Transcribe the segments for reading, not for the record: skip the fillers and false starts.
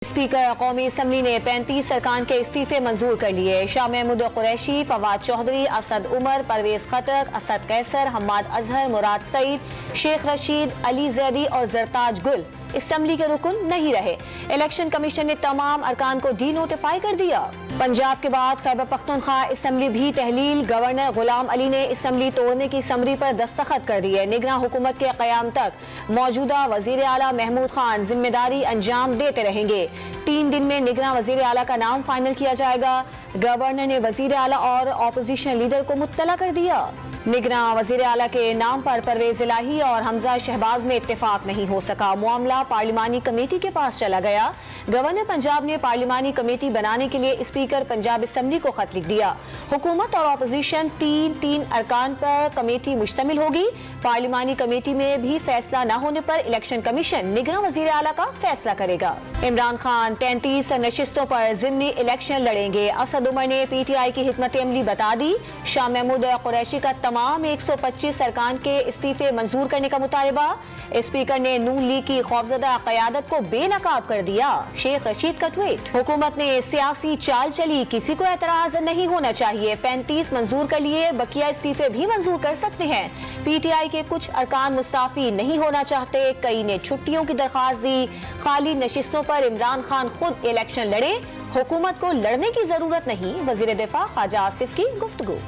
Speaker कौमी assembly ने 35 अरकान के इस्तीफे मंजूर कर लिए। शाह महमूद कुरैशी, फवाद चौधरी, असद उमर, परवेज खटक, असद कैसर, हम्माद अजहर, मुराद सईद, शेख रशीद, अली जैदी और जरताज गुल असम्बली के रुकन नहीं रहे। इलेक्शन कमीशन ने तमाम अरकान को डी नोटिफाई कर दिया। पंजाब के बाद खैबर पख्तूनख्वा असम्बली भी तहलील। गवर्नर गुलाम अली ने असम्बली तोड़ने की समरी पर दस्तखत कर दिए। निगरां हुकूमत के क़याम तक मौजूदा वजीर आला महमूद खान जिम्मेदारी अंजाम देते रहेंगे। 3 दिन में निगरां वजीर आला का नाम फाइनल किया जाएगा। गवर्नर ने वजीर आला और ऑपोजिशन लीडर को मुत्तला कर दिया। निगरां वजीर आला के नाम पर परवेज इलाही और हमजा शहबाज में इत्तेफाक नहीं हो सका। मामला पार्लिमानी कमेटी के पास चला गया। गवर्नर पंजाब ने पार्लिमानी कमेटी बनाने के लिए स्पीकर पंजाब असम्बली को खत लिख दिया। हुकूमत और ऑपोजिशन 3 अरकान पर कमेटी मुश्तमिल होगी। पार्लिमानी कमेटी में भी फैसला न होने पर इलेक्शन कमीशन निगरां वजीर आला का फैसला करेगा। इमरान खान 33 नशिस्तों पर ज़िमनी इलेक्शन लड़ेंगे। असद उमर ने PTI की हिकमत अमली बता दी। शाह महमूद कुरैशी का तमाम 125 अरकान के इस्तीफे मंजूर करने का मुतालबा। स्पीकर ने नून लीग की खौफजदा क़यादत को बेनकाब कर दिया। शेख रशीद का ट्वीट। हुकूमत ने सियासी चाल चली, किसी को एतराज नहीं होना चाहिए। 35 मंजूर कर लिए, बकिया इस्तीफे भी मंजूर कर सकते हैं। PTI के कुछ अरकान मुस्ताफी नहीं होना चाहते। कई ने छुट्टियों की दरख्वास्त दी। खाली नशिस्तों पर इमरान खान खुद इलेक्शन लड़े, हुकूमत को लड़ने की जरूरत नहीं। वजीर दिफा ख्वाजा आसिफ की गुफ्तगू।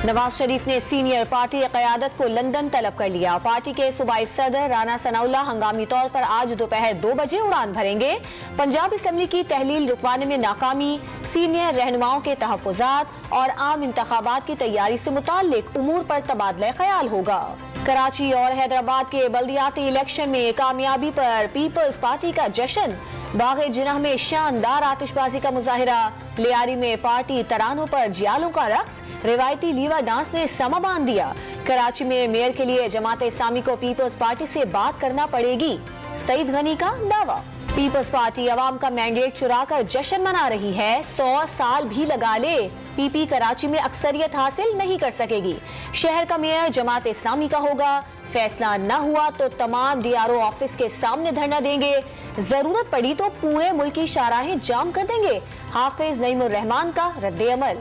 नवाज शरीफ ने सीनियर पार्टी क़यादत को लंदन तलब कर लिया। पार्टी के सूबाई सदर राना सनाउल्लाह हंगामी तौर पर आज दोपहर 2 बजे उड़ान भरेंगे। पंजाब असम्बली की तहलील रुकवाने में नाकामी, सीनियर रहनुमाओं के तहफ़्फ़ुज़ात और आम इंतखाबात की तैयारी से मुताल्लिक उमूर पर तबादला ख्याल होगा। कराची और हैदराबाद के बल्दियाती इलेक्शन में कामयाबी पर पीपल्स पार्टी का जश्न। बाग़े जिन्नाह में शानदार आतिशबाजी का मुजाहिरा। लियारी में पार्टी तरानों पर जियालों का रक्स। रिवायती लीवा डांस ने समा बांध दिया। कराची में मेयर के लिए जमात इस्लामी को पीपल्स पार्टी से बात करना पड़ेगी, सईद गनी का दावा। पीपल्स पार्टी अवाम का मैंडेट चुरा कर जश्न मना रही है। 100 साल भी लगा ले, PP कराची में अक्सरियत हासिल नहीं कर सकेगी। शहर का मेयर जमात इस्लामी का होगा। फैसला न हुआ तो तमाम DRO ऑफिस के सामने धरना देंगे। जरूरत पड़ी तो पूरे मुल्क की शाहराहें जाम कर देंगे। हाफिज नईमुर रहमान का रद्द-ए-अमल।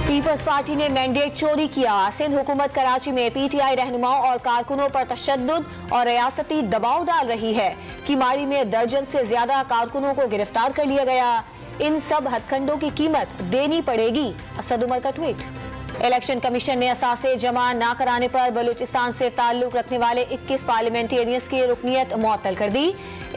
पीपल्स पार्टी ने मैंडेट चोरी किया। सिंध हुकूमत कराची में PTI रहनुमाओं और कारकुनों पर तशद्दुद और रियासती दबाव डाल रही है। किमाड़ी में दर्जन से ज्यादा कारकुनों को गिरफ्तार कर लिया गया। इन सब हथकंडों की कीमत देनी पड़ेगी। असद उमर का ट्वीट। इलेक्शन कमीशन ने असासे जमा न कराने पर बलूचिस्तान से ताल्लुक रखने वाले 21 पार्लियामेंटेरियंस की रुकनियत मुअत्तल कर दी।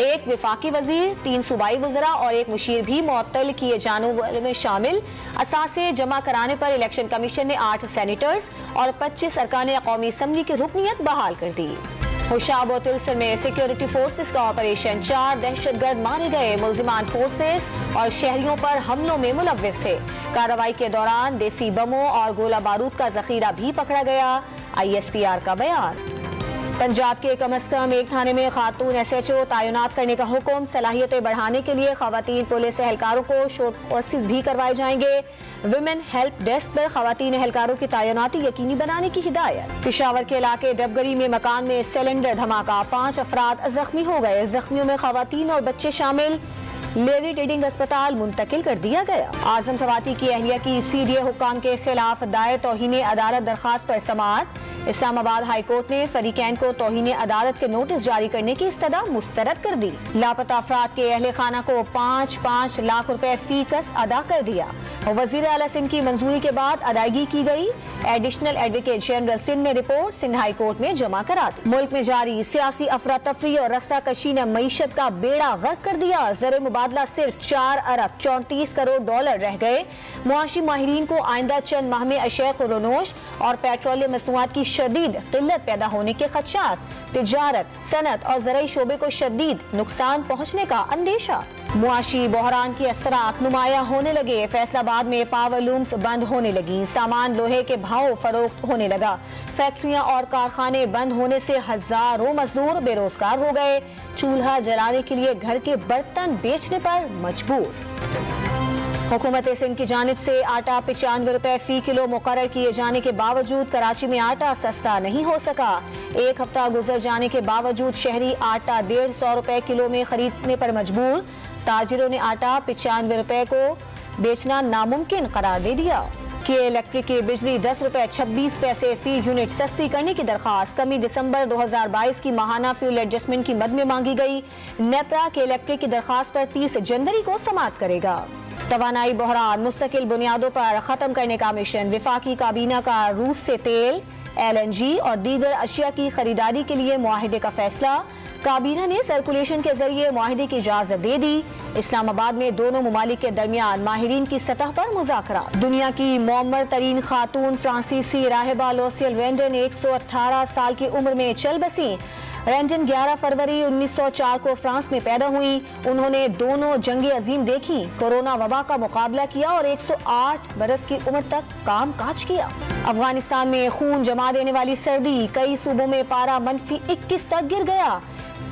1 विफाकी वजीर, 3 सूबाई वज़रा और 1 मुशीर भी मुअत्तल किए जाने वालों में शामिल। असासे जमा कराने पर इलेक्शन कमीशन ने 8 सेनेटर्स और 25 अरकान कौमी असम्बली की रुकनियत बहाल कर दी। होशाब और तिलसर में सिक्योरिटी फोर्सेस का ऑपरेशन। 4 दहशतगर्द मारे गए। मुल्जिमान फोर्सेस और शहरियों पर हमलों में मुलव्विस थे। कार्रवाई के दौरान देसी बमों और गोला बारूद का जखीरा भी पकड़ा गया। ISPR का बयान। पंजाब के कम अज कम 1 थाने में खातून SHO तैनात करने का हुक्म। सलाहियतें बढ़ाने के लिए खवातीन पुलिस एहलकारों को शॉर्ट कोर्सेज भी करवाए जाएंगे। विमेन हेल्प डेस्क पर खवातीन एहलकारों की तैनाती यकीनी बनाने की हिदायत। पेशावर के इलाके डबगरी में मकान में सिलेंडर धमाका, 5 अफराद जख्मी हो गए। जख्मियों में खवातीन और बच्चे शामिल। लेडी रीडिंग अस्पताल मुंतकिल कर दिया गया। आजम सवाती की अहलिया की CDA हुक्काम के खिलाफ दायर तौहीन अदालत दरखास्त पर समाअत। इस्लामाबाद हाई कोर्ट ने फरीकैन को तौहीन अदालत के नोटिस जारी करने की इस्तदा मुस्तरद कर दी। लापता अफराद के अहले खाना को 5-5 लाख रुपए फी कस अदा कर दिया। वजीर आला सिंध की मंजूरी के बाद अदायगी की गई। एडिशनल एडवोकेट जनरल सिंध ने रिपोर्ट सिंध हाई कोर्ट में जमा करा दी। मुल्क में जारी सियासी अफरा तफरी और रस्सा कशी ने मईशत का बेड़ा गर्क कर दिया। ज़र मुबादला सिर्फ 4 अरब 34 करोड़ डॉलर रह गए। मुआशी माहिरीन को आइंदा चंद माह में अशय खुरोनोश और पेट्रोलियम मसनूआत की शदीद किल्लत पैदा होने के खदशात। तिजारत, सनत और ज़राई शोबे को शदीद नुकसान पहुँचने का अंदेशा। मुआशी बहरान के असरात नुमाया होने लगे। फैसलाबाद में पावर लूम्स बंद होने लगी। सामान लोहे के भाव फरोख्त होने लगा। फैक्ट्रियां और कारखाने बंद होने से हजारों मजदूर बेरोजगार हो गए। चूल्हा जलाने के लिए घर के बर्तन बेचने पर मजबूर। हुकूमत सिंध की जानिब से आटा 95 रुपए फी किलो मुकर्रर किए जाने के बावजूद कराची में आटा सस्ता नहीं हो सका। 1 हफ्ता गुजर जाने के बावजूद शहरी आटा 150 रुपए किलो में खरीदने पर मजबूर। تاجروں نے آٹا 95 روپے کو بیچنا ناممکن قرار دے دیا۔ کے الیکٹرک کی بجلی 10 روپے 26 پیسے فی یونٹ سستی کرنے کی درخواست کمی دسمبر 2022 کی ماہانہ فیول ایڈجسٹمنٹ کی مد میں مانگی گئی۔ نیپرا کے الیکٹرک کی درخواست پر 30 جنوری کو سماعت کرے گا۔ توانائی بحران مستقل بنیادوں پر ختم کرنے کا مشن، وفاقی کابینہ کا روس سے تیل، LNG اور دیگر اشیاء کی خریداری کے لیے معاہدے کا فیصلہ۔ کابینہ نے سرکولیشن کے ذریعے معاہدے کی اجازت دے دی۔ اسلام آباد میں دونوں ممالک کے درمیان ماہرین کی سطح پر مذاکرات۔ دنیا کی معمر ترین خاتون فرانسیسی راہبہ لوسیل رینڈن 118 سال کی عمر میں چل بسیں۔ رینڈن 11 فروری 1904 کو فرانس میں پیدا ہوئی۔ انہوں نے دونوں جنگ عظیم دیکھی، کورونا وبا کا مقابلہ کیا اور 108 برس کی عمر تک کام کاج کیا۔ افغانستان میں خون جما دینے والی سردی، کئی صوبوں میں پارہ -21 تک گر گیا۔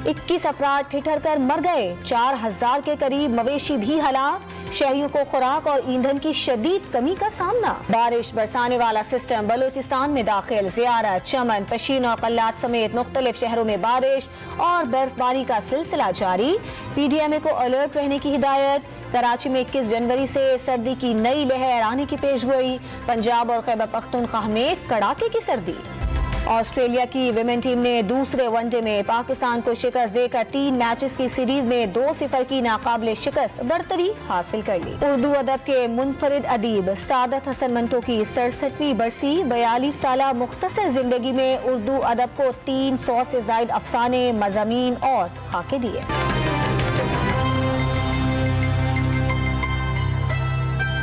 21 افراد ٹھٹھر کر مر گئے، 4000 کے قریب مویشی بھی ہلاک۔ شہریوں کو خوراک اور ایندھن کی شدید کمی کا سامنا۔ بارش برسانے والا سسٹم بلوچستان میں داخل، زیارت، چمن، پشین اور قلات سمیت مختلف شہروں میں بارش اور برف باری کا سلسلہ جاری۔ PDMA کو الرٹ رہنے کی ہدایت۔ کراچی میں 21 جنوری سے سردی کی نئی لہر آنے کی پیشگوئی۔ پنجاب اور خیبر پختونخوا میں کڑاکے کی سردی۔ آسٹریلیا کی ویمن ٹیم نے دوسرے ون ڈے میں پاکستان کو شکست دے کر 3 میچز کی سیریز میں 2-0 کی ناقابل شکست برتری حاصل کر لی۔ اردو ادب کے منفرد ادیب سعادت حسن منٹو کی 67ویں برسی، 42 سالہ مختصر زندگی میں اردو ادب کو 300 سے زائد افسانے، مضامین اور خاکے دیے۔